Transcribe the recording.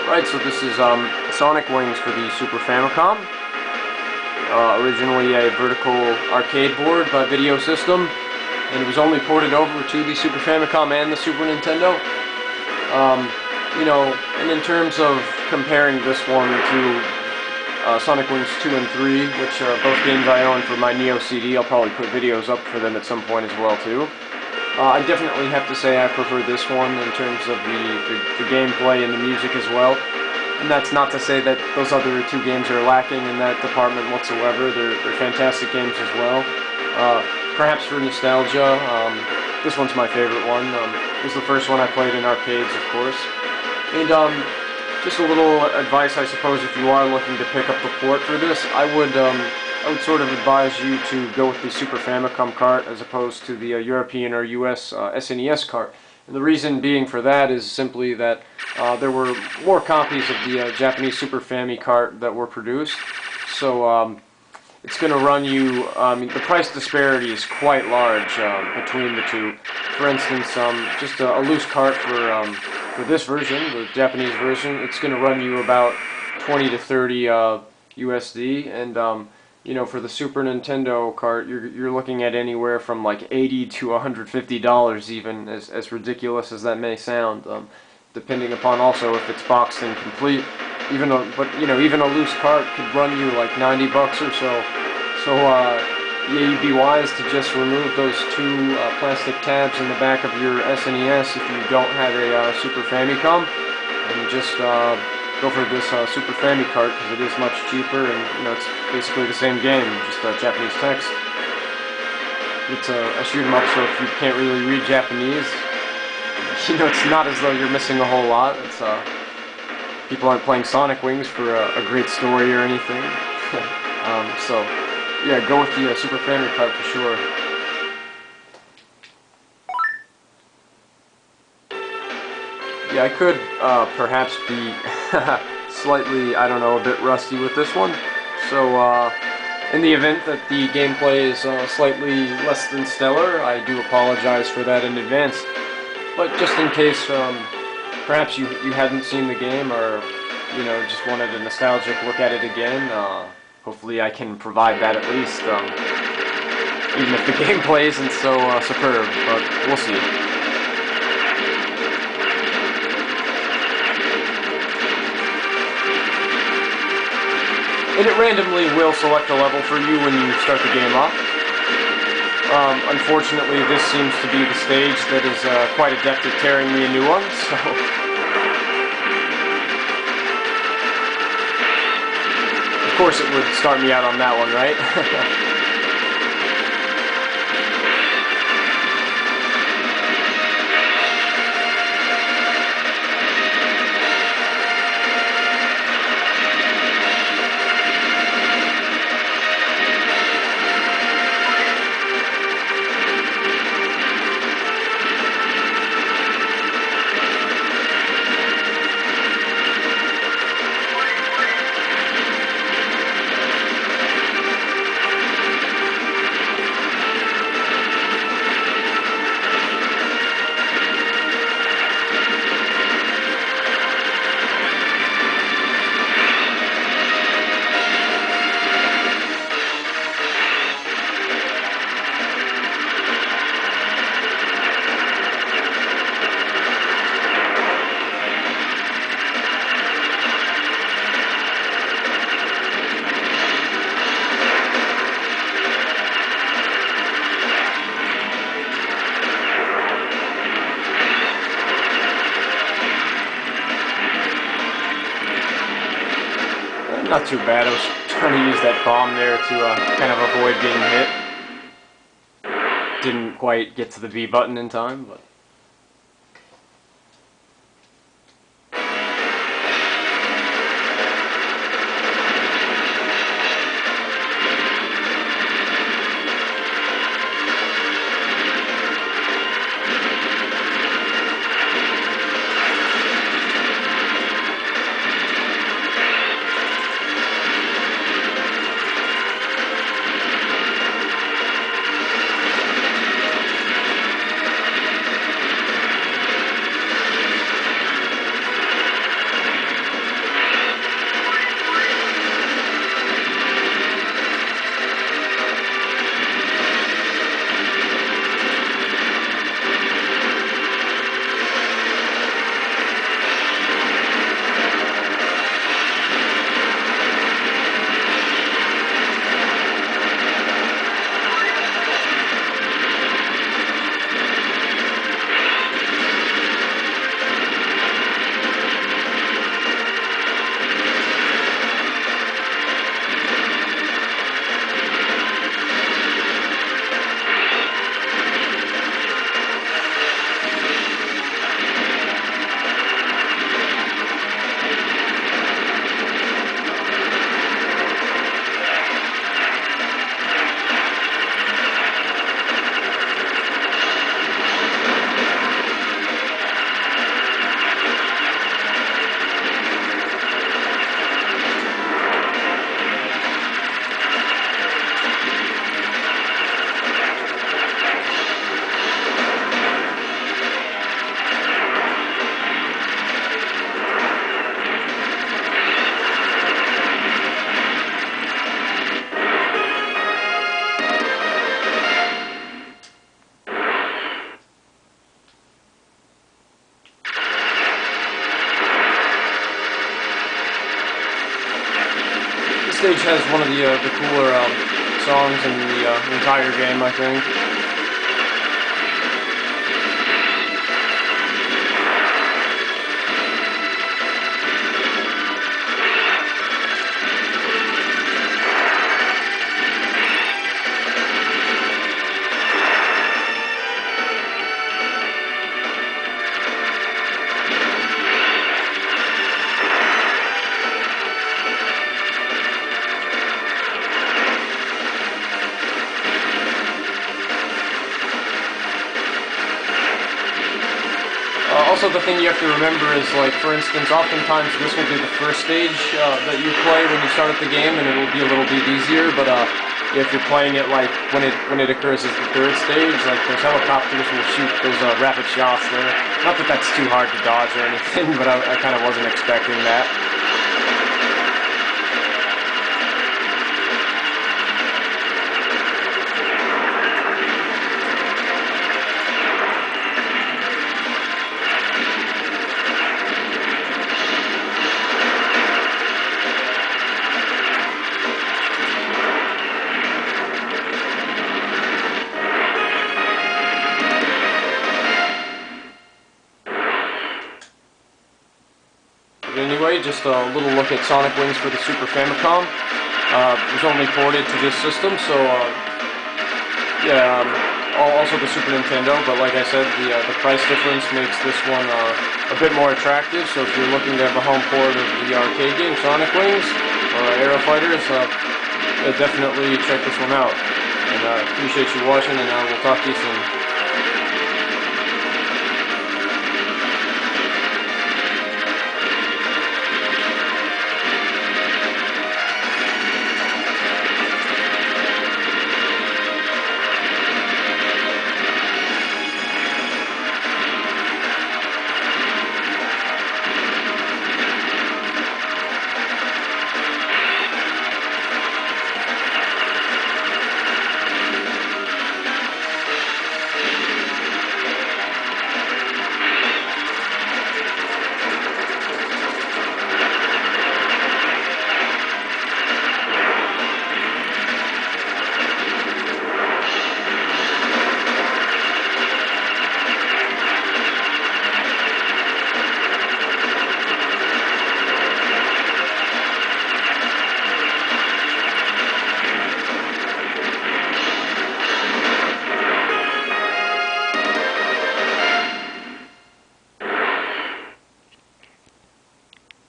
Right, so this is Sonic Wings for the Super Famicom. Originally a vertical arcade board by Video System, and it was only ported over to the Super Famicom and the Super Nintendo. And in terms of comparing this one to Sonic Wings 2 and 3, which are both games I own for my Neo CD, I'll probably put videos up for them at some point as well too. I definitely have to say I prefer this one in terms of the gameplay and the music as well. And that's not to say that those other two games are lacking in that department whatsoever. They're fantastic games as well. Perhaps for nostalgia, this one's my favorite one. It was the first one I played in arcades, of course. And just a little advice, I suppose, if you are looking to pick up the port for this, I would sort of advise you to go with the Super Famicom cart as opposed to the European or US SNES cart. And the reason being for that is simply that there were more copies of the Japanese Super Fami cart that were produced. So it's going to run you, the price disparity is quite large between the two. For instance, just a loose cart for this version, the Japanese version, it's going to run you about 20 to 30 USD, and for the Super Nintendo cart, you're looking at anywhere from like $80 to $150, even, as ridiculous as that may sound, depending upon also if it's boxed and complete. Even a loose cart could run you like 90 bucks or so. So yeah, you'd be wise to just remove those two plastic tabs in the back of your SNES if you don't have a Super Famicom, and just go for this Super Fami cart, because it is much cheaper, and it's basically the same game, just Japanese text. It's a shoot 'em up, so if you can't really read Japanese, it's not as though you're missing a whole lot. It's people aren't playing Sonic Wings for a great story or anything. So yeah, go with the Super Fami cart for sure. Yeah, I could perhaps be slightly, I don't know, a bit rusty with this one. So in the event that the gameplay is slightly less than stellar, I do apologize for that in advance. But just in case perhaps you hadn't seen the game, or just wanted a nostalgic look at it again, hopefully I can provide that at least, even if the gameplay isn't so superb, but we'll see. And it randomly will select a level for you when you start the game off. Unfortunately, this seems to be the stage that is quite adept at tearing me a new one, so... Of course it would start me out on that one, right? Not too bad. I was trying to use that bomb there to kind of avoid getting hit. Didn't quite get to the B button in time, but... stage has one of the cooler songs in the entire game, I think. Also, the thing you have to remember is, like, for instance, oftentimes this will be the first stage that you play when you start at the game, and it will be a little bit easier, but if you're playing it, like, when it occurs as the third stage, like, those helicopters will shoot those rapid shots there. Not that that's too hard to dodge or anything, but I kind of wasn't expecting that. But anyway, just a little look at Sonic Wings for the Super Famicom. It was only ported to this system, so yeah, also the Super Nintendo, but like I said, the price difference makes this one a bit more attractive, so if you're looking to have a home port of the arcade game, Sonic Wings, or Aero Fighters, definitely check this one out. And appreciate you watching, and I will talk to you soon.